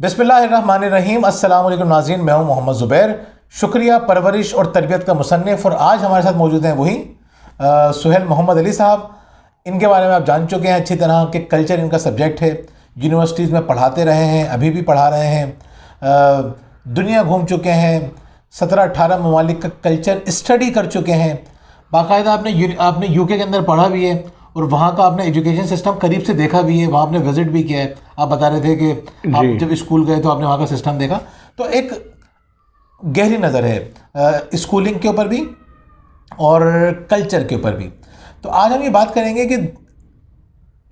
بسم اللہ الرحمن الرحیم۔ السلام علیکم ناظرین، میں ہوں محمد زبیر، شکریہ پرورش اور تربیت کا مصنف، اور آج ہمارے ساتھ موجود ہیں وہی سہیل محمد علی صاحب۔ ان کے بارے میں آپ جان چکے ہیں اچھی طرح کہ کلچر ان کا سبجیکٹ ہے، یونیورسٹیز میں پڑھاتے رہے ہیں، ابھی بھی پڑھا رہے ہیں، دنیا گھوم چکے ہیں، 17-18 ممالک کا کلچر اسٹڈی کر چکے ہیں، باقاعدہ آپ نے یو کے اندر پڑھا بھی ہے اور وہاں کا آپ نے ایجوکیشن سسٹم قریب سے دیکھا بھی ہے، وہاں آپ نے وزٹ بھی کیا ہے۔ آپ بتا رہے تھے کہ آپ جب اسکول گئے تو آپ نے وہاں کا سسٹم دیکھا، تو ایک گہری نظر ہے اسکولنگ کے اوپر بھی اور کلچر کے اوپر بھی۔ تو آج ہم یہ بات کریں گے کہ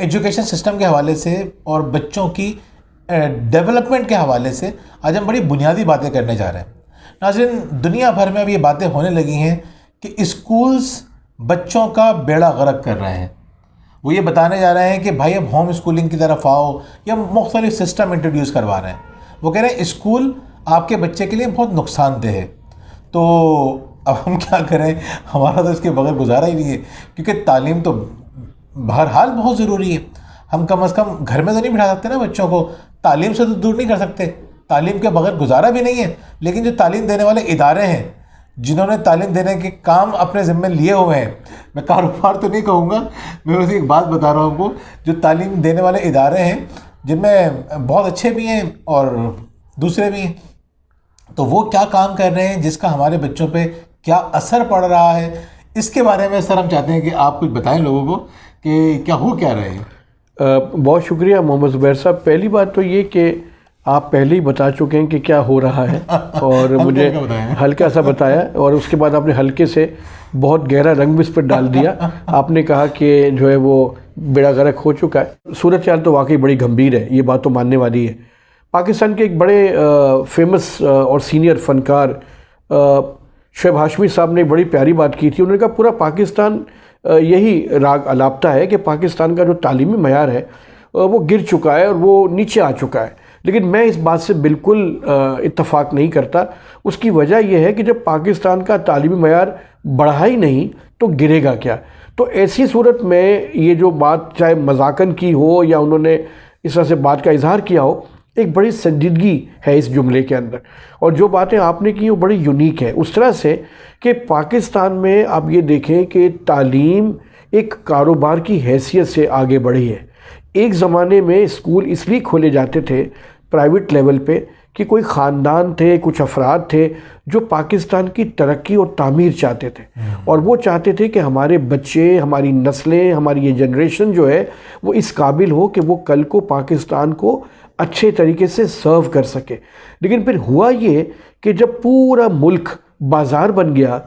ایجوکیشن سسٹم کے حوالے سے اور بچوں کی ڈیولپمنٹ کے حوالے سے آج ہم بڑی بنیادی باتیں کرنے جا رہے ہیں۔ ناظرین، دنیا بھر میں اب یہ باتیں ہونے لگی ہیں کہ اسکولز بچوں کا بیڑا غرق کر رہے ہیں۔ وہ یہ بتانے جا رہے ہیں کہ بھائی اب ہوم اسکولنگ کی طرف آؤ، یا مختلف سسٹم انٹروڈیوس کروا رہے ہیں۔ وہ کہہ رہے ہیں اسکول آپ کے بچے کے لیے بہت نقصان دہ ہے۔ تو اب ہم کیا کریں، ہمارا تو اس کے بغیر گزارا ہی نہیں ہے، کیونکہ تعلیم تو بہرحال بہت ضروری ہے۔ ہم کم از کم گھر میں تو نہیں بٹھا سکتے نا بچوں کو، تعلیم سے تو دور نہیں کر سکتے، تعلیم کے بغیر گزارا بھی نہیں ہے۔ لیکن جو تعلیم دینے والے ادارے ہیں، جنہوں نے تعلیم دینے کے کام اپنے ذمے لیے ہوئے ہیں، میں کاروبار تو نہیں کہوں گا، میں اسے ایک بات بتا رہا ہوں آپ کو، جو تعلیم دینے والے ادارے ہیں جن میں بہت اچھے بھی ہیں اور دوسرے بھی ہیں، تو وہ کیا کام کر رہے ہیں جس کا ہمارے بچوں پہ کیا اثر پڑ رہا ہے، اس کے بارے میں سر ہم چاہتے ہیں کہ آپ کچھ بتائیں لوگوں کو کہ کیا ہو کیا رہے ہیں۔ بہت شکریہ محمد زبیر صاحب۔ پہلی بات تو یہ کہ آپ پہلے ہی بتا چکے ہیں کہ کیا ہو رہا ہے، اور مجھے ہلکا سا بتایا، اور اس کے بعد آپ نے ہلکے سے بہت گہرا رنگ بھی اس پر ڈال دیا۔ آپ نے کہا کہ جو ہے وہ بیڑا غرق ہو چکا ہے۔ صورتحال تو واقعی بڑی گھمبیر ہے، یہ بات تو ماننے والی ہے۔ پاکستان کے ایک بڑے فیمس اور سینئر فنکار شعیب ہاشمی صاحب نے بڑی پیاری بات کی تھی۔ انہوں نے کہا پورا پاکستان یہی راگ الاپتا ہے کہ پاکستان کا جو تعلیمی معیار ہے وہ گر چکا ہے اور وہ نیچے آ چکا ہے، لیکن میں اس بات سے بالکل اتفاق نہیں کرتا۔ اس کی وجہ یہ ہے کہ جب پاکستان کا تعلیمی معیار بڑھا ہی نہیں تو گرے گا کیا؟ تو ایسی صورت میں یہ جو بات چاہے مذاقن کی ہو یا انہوں نے اس طرح سے بات کا اظہار کیا ہو، ایک بڑی سنجیدگی ہے اس جملے کے اندر، اور جو باتیں آپ نے کی وہ بڑی یونیک ہے اس طرح سے کہ پاکستان میں آپ یہ دیکھیں کہ تعلیم ایک کاروبار کی حیثیت سے آگے بڑھی ہے۔ ایک زمانے میں اسکول اس لیے کھولے جاتے تھے پرائیویٹ لیول پہ کہ کوئی خاندان تھے، کچھ افراد تھے جو پاکستان کی ترقی اور تعمیر چاہتے تھے، اور وہ چاہتے تھے کہ ہمارے بچے، ہماری نسلیں، ہماری یہ جنریشن جو ہے وہ اس قابل ہو کہ وہ کل کو پاکستان کو اچھے طریقے سے سرو کر سکے۔ لیکن پھر ہوا یہ کہ جب پورا ملک بازار بن گیا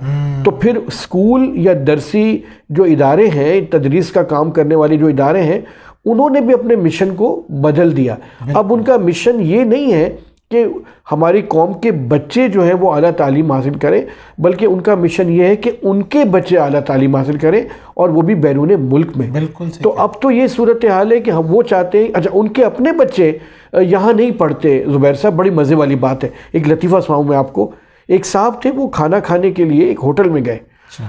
تو پھر اسکول یا درسی جو ادارے ہیں، تدریس کا کام کرنے والے جو ادارے ہیں، انہوں نے بھی اپنے مشن کو بدل دیا۔ اب ان کا مشن یہ نہیں ہے کہ ہماری قوم کے بچے جو ہیں وہ اعلیٰ تعلیم حاصل کریں، بلکہ ان کا مشن یہ ہے کہ ان کے بچے اعلیٰ تعلیم حاصل کریں، اور وہ بھی بیرون ملک میں۔ بالکل تو اب تو یہ صورتحال ہے کہ ہم وہ چاہتے ہیں، اچھا ان کے اپنے بچے یہاں نہیں پڑھتے۔ زبیر صاحب بڑی مزے والی بات ہے، ایک لطیفہ سناؤں میں آپ کو۔ ایک صاحب تھے، وہ کھانا کھانے کے لیے ایک ہوٹل میں گئے،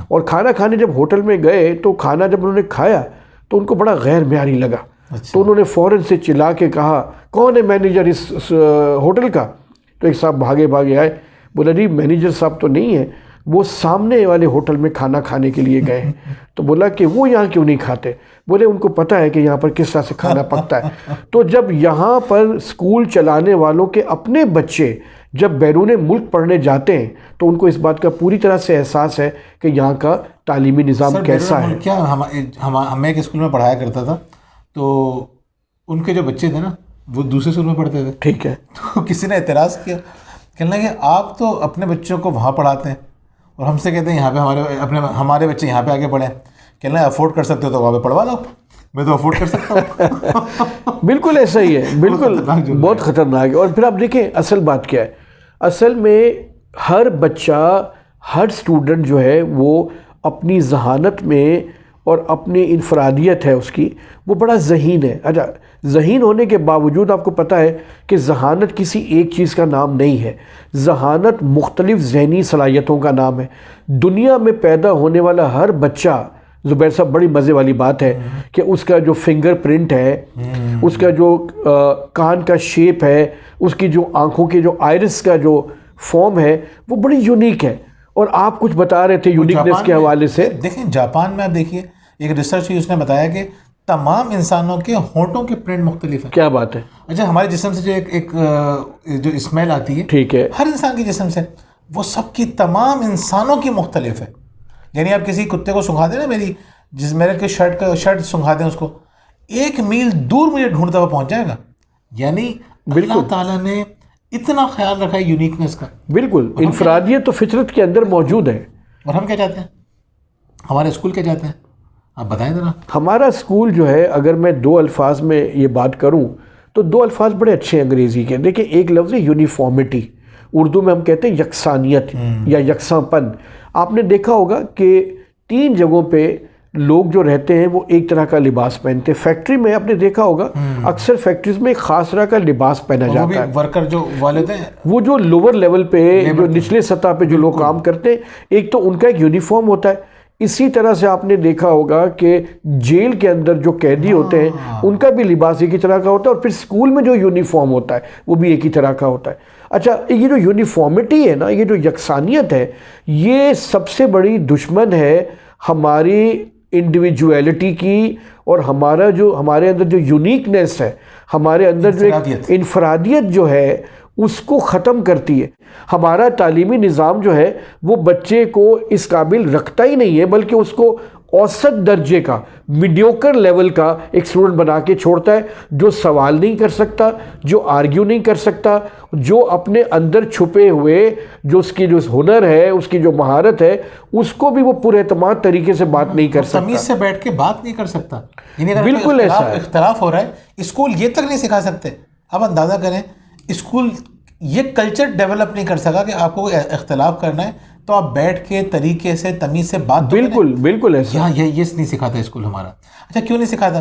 اور کھانا کھانے جب ہوٹل میں گئے تو کھانا جب انہوں نے کھایا تو ان کو بڑا غیر معیاری لگا۔ تو انہوں نے فوراً سے چلا کے کہا کون ہے مینیجر اس ہوٹل کا؟ تو ایک صاحب بھاگے آئے، بولا جی مینیجر صاحب تو نہیں ہیں، وہ سامنے والے ہوٹل میں کھانا کھانے کے لیے گئے ہیں۔ تو بولا کہ وہ یہاں کیوں نہیں کھاتے؟ بولے ان کو پتہ ہے کہ یہاں پر کس طرح سے کھانا پکتا ہے۔ تو جب یہاں پر اسکول چلانے والوں کے اپنے بچے جب بیرون ملک پڑھنے جاتے ہیں تو ان کو اس بات کا پوری طرح سے احساس ہے کہ یہاں کا تعلیمی نظام کیسا ہے۔ کیا ہمیں ایک اسکول میں پڑھایا کرتا تھا، تو ان کے جو بچے تھے نا وہ دوسرے اسکول میں پڑھتے تھے، ٹھیک ہے؟ تو کسی نے اعتراض کیا، کہنے لگے آپ تو اپنے بچوں کو وہاں پڑھاتے ہیں اور ہم سے کہتے ہیں یہاں پہ ہمارے بچے یہاں پہ آگے پڑھیں۔ کہنے لگے افورڈ کر سکتے ہو تو وہاں پہ پڑھوا لو، میں تو افورڈ کر سکتا ہوں۔ بالکل ایسا ہی ہے، بالکل بہت خطرناک ہے۔ اور پھر آپ دیکھیں اصل بات کیا ہے، اصل میں ہر بچہ، ہر اسٹوڈنٹ جو ہے وہ اپنی ذہانت میں اور اپنی انفرادیت ہے اس کی، وہ بڑا ذہین ہے۔ اچھا، ذہین ہونے کے باوجود آپ کو پتہ ہے کہ ذہانت کسی ایک چیز کا نام نہیں ہے، ذہانت مختلف ذہنی صلاحیتوں کا نام ہے۔ دنیا میں پیدا ہونے والا ہر بچہ زبیر صاحب بڑی مزے والی بات ہے کہ اس کا جو فنگر پرنٹ ہے، اس کا جو کان کا شیپ ہے، اس کی جو آنکھوں کے جو آئرس کا جو فارم ہے وہ بڑی یونیک ہے. اور آپ کچھ بتا رہے تھے یونیکنیس کے حوالے سے. دیکھیں جاپان میں آپ دیکھیے ایک ریسرچ اس نے بتایا کہ تمام انسانوں کے ہونٹوں کے پرنٹ مختلف ہیں. کیا بات ہے. اچھا ہمارے جسم سے جو ایک جو اسمیل آتی ہے، ٹھیک ہے، ہر انسان کے جسم سے، وہ سب کی تمام انسانوں کی مختلف ہے. یعنی آپ کسی کتے کو سنگھا دیں نا، میرے کے شرٹ سنگھا دیں اس کو، 1 میل دور مجھے ڈھونڈتا ہوا پہنچ جائے گا. یعنی اللہ تعالیٰ نے اتنا خیال رکھا ہے یونیکنیس کا. بالکل، انفرادیت تو فطرت کے اندر موجود ہے. اور ہم کیا چاہتے ہیں، ہمارے اسکول کیا چاہتے ہیں، آپ بتائیں ذرا. ہمارا اسکول جو ہے، اگر میں 2 الفاظ میں یہ بات کروں تو 2 الفاظ بڑے اچھے ہیں انگریزی کے. دیکھیں ایک لفظ ہے یونیفارمٹی، اردو میں ہم کہتے ہیں یکسانیت یا یکساں پن. آپ نے دیکھا ہوگا کہ 3 جگہوں پہ لوگ جو رہتے ہیں وہ ایک طرح کا لباس پہنتے ہیں. فیکٹری میں آپ نے دیکھا ہوگا اکثر فیکٹریز میں ایک خاص طرح کا لباس پہنا جاتا ہے. ورکر جو والد ہیں، وہ جو لوور لیول پہ جو نچلے سطح پہ جو لوگ کام کرتے ہیں، ایک تو ان کا ایک یونیفارم ہوتا ہے. اسی طرح سے آپ نے دیکھا ہوگا کہ جیل کے اندر جو قیدی ہوتے ہیں ان کا بھی لباس ایک ہی طرح کا ہوتا ہے، اور پھر اسکول میں جو یونیفارم ہوتا ہے وہ بھی ایک ہی طرح کا ہوتا ہے. اچھا یہ جو یونیفارمٹی ہے نا، یہ جو یکسانیت ہے، یہ سب سے بڑی دشمن ہے ہماری انڈیویجویلٹی کی، اور ہمارے اندر جو یونیکنیس ہے، ہمارے اندر جو انفرادیت جو ہے اس کو ختم کرتی ہے. ہمارا تعلیمی نظام جو ہے وہ بچے کو اس قابل رکھتا ہی نہیں ہے، بلکہ اس کو اوسط درجے کا، میڈیوکر لیول کا ایک اسٹوڈنٹ بنا کے چھوڑتا ہے، جو سوال نہیں کر سکتا، جو آرگیو نہیں کر سکتا، جو اپنے اندر چھپے ہوئے جو اس کی جو ہنر ہے، اس کی جو مہارت ہے، اس کو بھی وہ پر اعتماد طریقے سے بات نہیں کر سکتا، تمیز سے بیٹھ کے بات نہیں کر سکتا. بالکل ایسا ہے. اختلاف ہو رہا ہے، اسکول یہ تک نہیں سکھا سکتے. اب اندازہ کریں اسکول یہ کلچر ڈیولپ نہیں کر سکا کہ آپ کو اختلاف کرنا ہے تو آپ بیٹھ کے طریقے سے تمیز سے بات. بالکل ایسا. یہاں یہ نہیں سکھاتا اسکول ہمارا. اچھا کیوں نہیں سکھاتا؟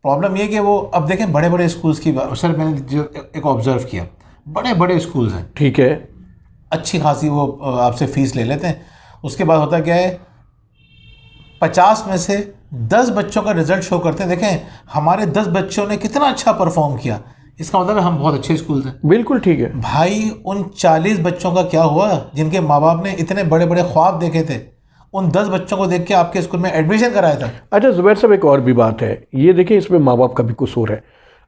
پرابلم یہ کہ وہ اب دیکھیں بڑے بڑے اسکولس کی، سر میں نے جو ایک آبزرو کیا، بڑے بڑے اسکولز ہیں، ٹھیک ہے، اچھی خاصی وہ آپ سے فیس لے لیتے ہیں. اس کے بعد ہوتا کیا ہے، 50 میں سے 10 بچوں کا رزلٹ شو کرتے ہیں. دیکھیں ہمارے 10 بچوں نے کتنا اچھا پرفارم کیا، اس کا مطلب ہے ہم بہت اچھے اسکولز ہیں. بالکل ٹھیک ہے. بھائی ان 40 بچوں کا کیا ہوا جن کے ماں باپ نے اتنے بڑے بڑے خواب دیکھے تھے، ان 10 بچوں کو دیکھ کے آپ کے اسکول میں ایڈمیشن کرایا تھا. اچھا زبیر صاحب ایک اور بھی بات ہے، یہ دیکھیں اس میں ماں باپ کا بھی قصور ہے.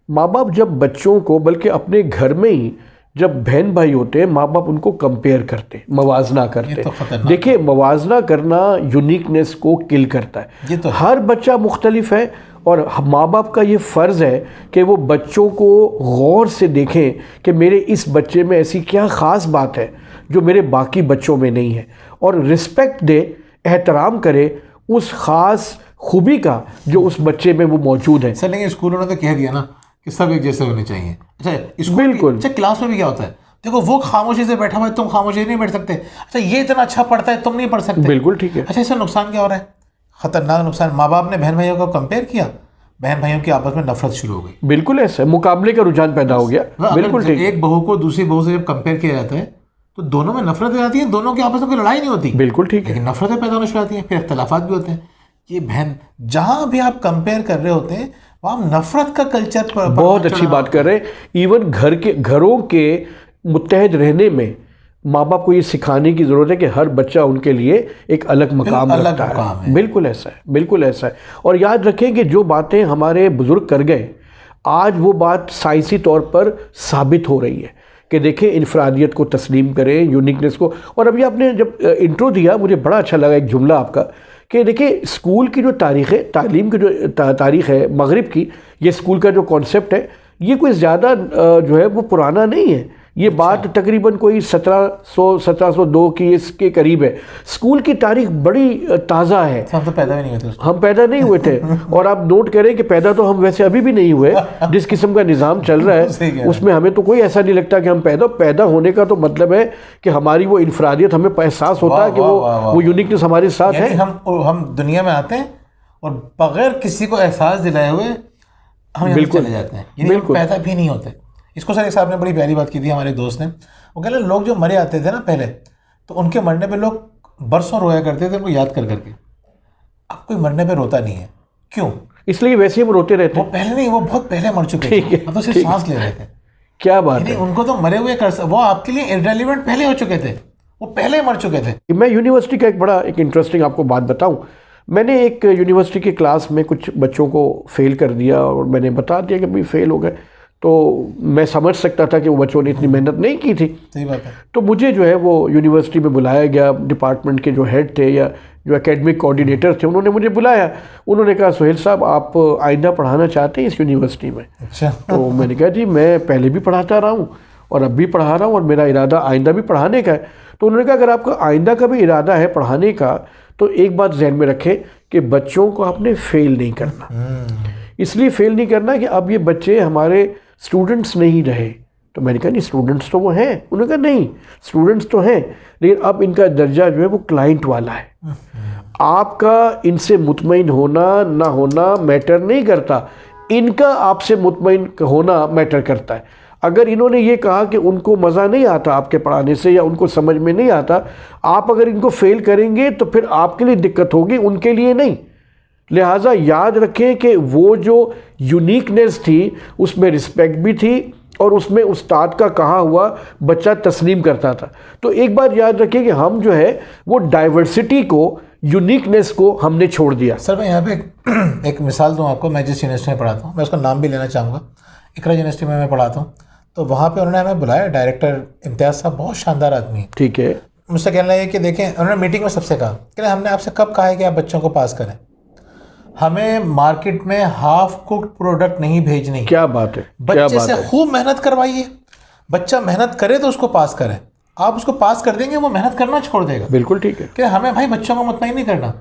ماں باپ جب بچوں کو، بلکہ اپنے گھر میں ہی جب بہن بھائی ہوتے ہیں، ماں باپ ان کو کمپیئر کرتے، موازنہ کرتے. دیکھیں موازنہ کرنا یونیکنیس کو کل کرتا ہے. ہر بچہ مختلف ہے، اور ماں باپ کا یہ فرض ہے کہ وہ بچوں کو غور سے دیکھیں کہ میرے اس بچے میں ایسی کیا خاص بات ہے جو میرے باقی بچوں میں نہیں ہے، اور رسپیکٹ دے، احترام کرے اس خاص خوبی کا جو اس بچے میں وہ موجود ہے. سر لیکن اسکولوں نے تو کہہ دیا نا کہ سب ایک جیسے ہونے چاہیے. اچھا بالکل. اچھا کلاس میں بھی کیا ہوتا ہے، دیکھو وہ خاموشی سے بیٹھا ہوا ہے، تم خاموشی نہیں بیٹھ سکتے. اچھا یہ اتنا اچھا پڑھتا ہے، تم نہیں پڑھ سکتے. بالکل ٹھیک ہے. اچھا اس سے نقصان کیا ہو رہا ہے، خطرناک نقصان. ماں باپ نے بہن بھائیوں کو کمپیئر کیا، بہن بھائیوں کی آپس میں نفرت شروع ہو گئی. بالکل ایسا مقابلے کا رجحان پیدا ہو گیا. بالکل ٹھیک. ایک بہو کو دوسری بہو سے جب کمپیئر کیا جاتا ہے تو دونوں میں نفرت ہو جاتی ہے، دونوں کے آپس میں کوئی لڑائی نہیں ہوتی. بالکل ٹھیک ہے. لیکن نفرتیں پیدا ہونا شروع ہوتی ہیں، پھر اختلافات بھی ہوتے ہیں. یہ بہن جہاں بھی آپ کمپیئر کر رہے ہوتے ہیں وہاں نفرت کا کلچر بہت اچھی بات کر رہے ہیں. ایون گھروں کے متحد رہنے میں ماں باپ کو یہ سکھانے کی ضرورت ہے کہ ہر بچہ ان کے لیے ایک الگ مقام رکھتا ہے. بالکل ایسا ہے، بالکل ایسا ہے. اور یاد رکھیں کہ جو باتیں ہمارے بزرگ کر گئے، آج وہ بات سائنسی طور پر ثابت ہو رہی ہے کہ دیکھیں انفرادیت کو تسلیم کریں، یونیکنیس کو. اور ابھی آپ نے جب انٹرو دیا مجھے بڑا اچھا لگا ایک جملہ آپ کا کہ دیکھیں اسکول کی جو تاریخ ہے، تعلیم کی جو تاریخ ہے مغرب کی، یہ اسکول کا جو کانسیپٹ ہے یہ کوئی زیادہ جو ہے وہ پرانا نہیں ہے. یہ بات تقریباً کوئی 1702 کی اس کے قریب ہے. اسکول کی تاریخ بڑی تازہ ہے. ہم تو پیدا بھی نہیں ہوئے تھے. ہم پیدا نہیں ہوئے تھے. اور آپ نوٹ کریں کہ پیدا تو ہم ویسے ابھی بھی نہیں ہوئے. جس قسم کا نظام چل رہا ہے اس میں ہمیں تو کوئی ایسا نہیں لگتا کہ ہم پیدا ہونے کا تو مطلب ہے کہ ہماری وہ انفرادیت ہمیں احساس ہوتا ہے کہ وہ یونیکنیس ہمارے ساتھ ہے. ہم دنیا میں آتے ہیں اور بغیر کسی کو احساس دلائے ہوئے ہم چلے جاتے ہیں. یعنی ہم پیدا بھی نہیں ہوتے. اس کو سر ایک صاحب نے بڑی پیاری بات کی تھی ہمارے دوست نے. وہ کہہ رہے لوگ جو مرے آتے تھے نا پہلے، تو ان کے مرنے پہ لوگ برسوں رویا کرتے تھے ان کو یاد کر کے. اب کوئی مرنے پہ روتا نہیں ہے. کیوں؟ اس لیے ویسے ہم روتے رہتے وہ پہلے نہیں, وہ بہت پہلے مر چکے تھے, اب تو صرف سانس لے رہے تھے. کیا بات ہے. ان کو تو مرے ہوئے وہ آپ کے لیے irrelevant پہلے ہو چکے تھے, وہ پہلے مر چکے تھے. میں یونیورسٹی کا ایک انٹرسٹنگ آپ کو بات بتاؤں. میں نے ایک یونیورسٹی کی کلاس میں کچھ بچوں کو فیل کر دیا اور میں نے بتا دیا کہ بھئی فیل ہو گئے. تو میں سمجھ سکتا تھا کہ وہ بچوں نے اتنی محنت نہیں کی تھی. صحیح بات ہے. تو مجھے جو ہے وہ یونیورسٹی میں بلایا گیا, ڈپارٹمنٹ کے جو ہیڈ تھے یا جو اکیڈمک کوآرڈینیٹر تھے, انہوں نے مجھے بلایا. انہوں نے کہا سہیل صاحب آپ آئندہ پڑھانا چاہتے ہیں اس یونیورسٹی میں؟ اچھا. تو میں نے کہا جی میں پہلے بھی پڑھاتا رہا ہوں اور اب بھی پڑھا رہا ہوں اور میرا ارادہ آئندہ بھی پڑھانے کا ہے. تو انہوں نے کہا اگر آپ کا آئندہ کا بھی ارادہ ہے پڑھانے کا تو ایک بات ذہن میں رکھیں کہ بچوں کو آپ نے فیل نہیں کرنا. اس لیے فیل نہیں کرنا کہ اب یہ بچے ہمارے اسٹوڈنٹس نہیں رہے. تو میں نے کہا نہیں اسٹوڈنٹس تو وہ ہیں. انہوں نے کہا نہیں اسٹوڈنٹس تو ہیں لیکن اب ان کا درجہ جو ہے وہ کلائنٹ والا ہے. آپ کا ان سے مطمئن ہونا نہ ہونا میٹر نہیں کرتا, ان کا آپ سے مطمئن ہونا میٹر کرتا ہے. اگر انہوں نے یہ کہا کہ ان کو مزہ نہیں آتا آپ کے پڑھانے سے یا ان کو سمجھ میں نہیں آتا, آپ اگر ان کو فیل کریں گے تو پھر آپ کے لیے دقت ہوگی, ان کے لیے نہیں. لہٰذا یاد رکھیں کہ وہ جو یونیکنیس تھی اس میں رسپیکٹ بھی تھی اور اس میں استاد کا کہا ہوا بچہ تسلیم کرتا تھا. تو ایک بات یاد رکھیں کہ ہم جو ہے وہ ڈائیورسٹی کو, یونیکنیس کو ہم نے چھوڑ دیا. سر میں یہاں پہ ایک مثال دوں آپ کو. میں جس یونیورسٹی میں پڑھاتا ہوں, میں اس کا نام بھی لینا چاہوں گا, اقرا یونیورسٹی میں پڑھاتا ہوں. تو وہاں پہ انہوں نے ہمیں بلایا, ڈائریکٹر امتیاز صاحب بہت شاندار آدمی ہے. ٹھیک ہے. مجھ سے کہنا ہے کہ دیکھیں, انہوں نے میٹنگ میں سب سے کہا کہ ہم نے آپ سے کب کہا ہے کہ آپ بچوں کو پاس کریں, ہمیں مارکیٹ میں ہاف کوکڈ پروڈکٹ نہیں بھیجنی. کیا بات ہے. بچے سے خوب محنت کروائیے, بچہ محنت کرے تو اس کو پاس کریں. آپ اس کو پاس کر دیں گے وہ محنت کرنا چھوڑ دے گا. بالکل ٹھیک ہے. کہ ہمیں بھائی بچوں کو مطمئن نہیں کرنا,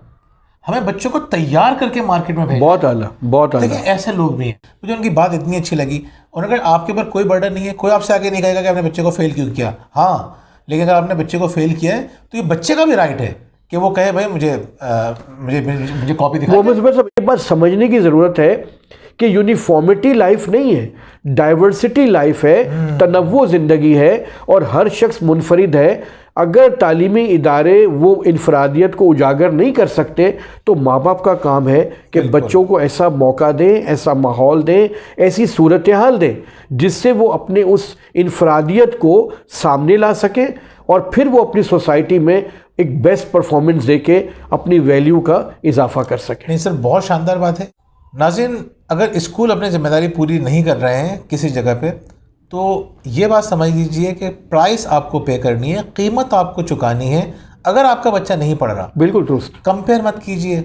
ہمیں بچوں کو تیار کر کے مارکیٹ میں بھیجنا. بہت اعلیٰ, بہت اعلیٰ. دیکھیں ایسے لوگ بھی ہیں. مجھے ان کی بات اتنی اچھی لگی. انہوں نے کہا آپ کے اوپر کوئی برڈن نہیں ہے, کوئی آپ سے آگے نہیں کہے گا کہ آپ نے بچے کو فیل کیوں کیا. ہاں لیکن اگر آپ نے بچے کو فیل کیا ہے تو یہ بچے کا بھی رائٹ ہے کہ وہ کہے بھائی مجھے کاپی دکھا. محمد زبیر صاحب ایک بات سمجھنے کی ضرورت ہے کہ یونیفارمٹی لائف نہیں ہے, ڈائیورسٹی لائف ہے, تنوع زندگی ہے اور ہر شخص منفرد ہے. اگر تعلیمی ادارے وہ انفرادیت کو اجاگر نہیں کر سکتے تو ماں باپ کا کام ہے کہ بچوں کو ایسا موقع دیں, ایسا ماحول دیں, ایسی صورتحال دیں جس سے وہ اپنے اس انفرادیت کو سامنے لا سکیں اور پھر وہ اپنی سوسائٹی میں ایک بیسٹ پرفارمنس دے کے اپنی ویلیو کا اضافہ کر سکیں. نہیں سر, بہت شاندار بات ہے. ناظرین, اگر اسکول اپنی ذمہ داری پوری نہیں کر رہے ہیں کسی جگہ پہ تو یہ بات سمجھ لیجئے کہ پرائس آپ کو پے کرنی ہے, قیمت آپ کو چکانی ہے. اگر آپ کا بچہ نہیں پڑھ رہا, بالکل درست, کمپیئر مت کیجئے.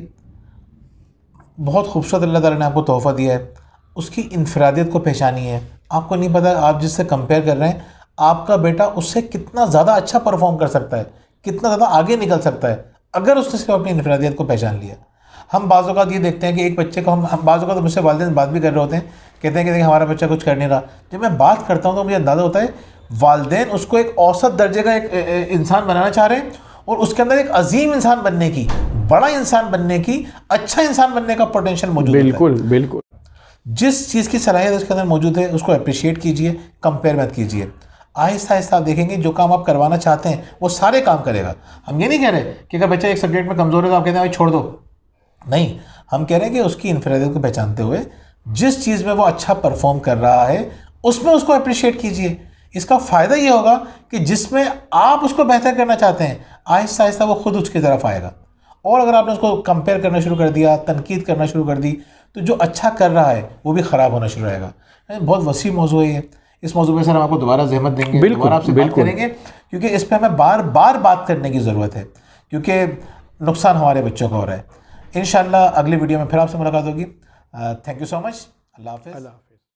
بہت خوبصورت اللہ تعالیٰ نے آپ کو تحفہ دیا ہے, اس کی انفرادیت کو پہچانی ہے. آپ کو نہیں پتا آپ جس سے کمپیئر کر رہے ہیں آپ کا بیٹا اس سے کتنا زیادہ اچھا پرفارم کر سکتا ہے, کتنا زیادہ آگے نکل سکتا ہے اگر اس نے صرف اپنی انفرادیت کو پہچان لیا. ہم بعض اوقات یہ دیکھتے ہیں کہ ایک بچے کو ہم بعض اوقات مجھ سے والدین بات بھی کر رہے ہوتے ہیں, کہتے ہیں کہ دیکھیں ہمارا بچہ کچھ کر نہیں رہا. جب میں بات کرتا ہوں تو مجھے اندازہ ہوتا ہے والدین اس کو ایک اوسط درجے کا ایک انسان بنانا چاہ رہے ہیں اور اس کے اندر ایک عظیم انسان بننے کی, بڑا انسان بننے کی, اچھا انسان بننے کا پوٹینشیل موجود ہے. بالکل بالکل. جس چیز کی صلاحیت اس کے اندر موجود ہے اس کو اپریشیٹ کیجئے, کمپیئر مت کیجئے. آہستہ آہستہ آپ دیکھیں گے جو کام آپ کروانا چاہتے ہیں وہ سارے کام کرے گا. ہم یہ نہیں کہہ رہے کہ اگر بچہ ایک سبجیکٹ میں کمزور ہے تو آپ کہتے ہیں بھائی چھوڑ دو, نہیں. ہم کہہ رہے ہیں کہ اس کی انفرادیت کو پہچانتے ہوئے جس چیز میں وہ اچھا پرفارم کر رہا ہے اس میں اس کو اپریشیٹ کیجئے. اس کا فائدہ یہ ہوگا کہ جس میں آپ اس کو بہتر کرنا چاہتے ہیں آہستہ آہستہ وہ خود اس کی طرف آئے گا. اور اگر آپ نے اس کو کمپیئر کرنا شروع کر دیا, تنقید کرنا شروع کر دی, تو جو اچھا کر رہا ہے وہ بھی خراب ہونا شروع رہے گا. بہت وسیع موضوع ہے یہ. اس موضوع پہ سر ہم آپ کو دوبارہ زحمت دیں گے, دوبارہ آپ سے بات کریں گے, کیونکہ اس پہ ہمیں بار بار بات کرنے کی ضرورت ہے, کیونکہ نقصان ہمارے بچوں کا ہو رہا ہے. انشاءاللہ اگلی ویڈیو میں پھر آپ سے ملاقات ہوگی. تھینک یو سو مچ. اللہ حافظ.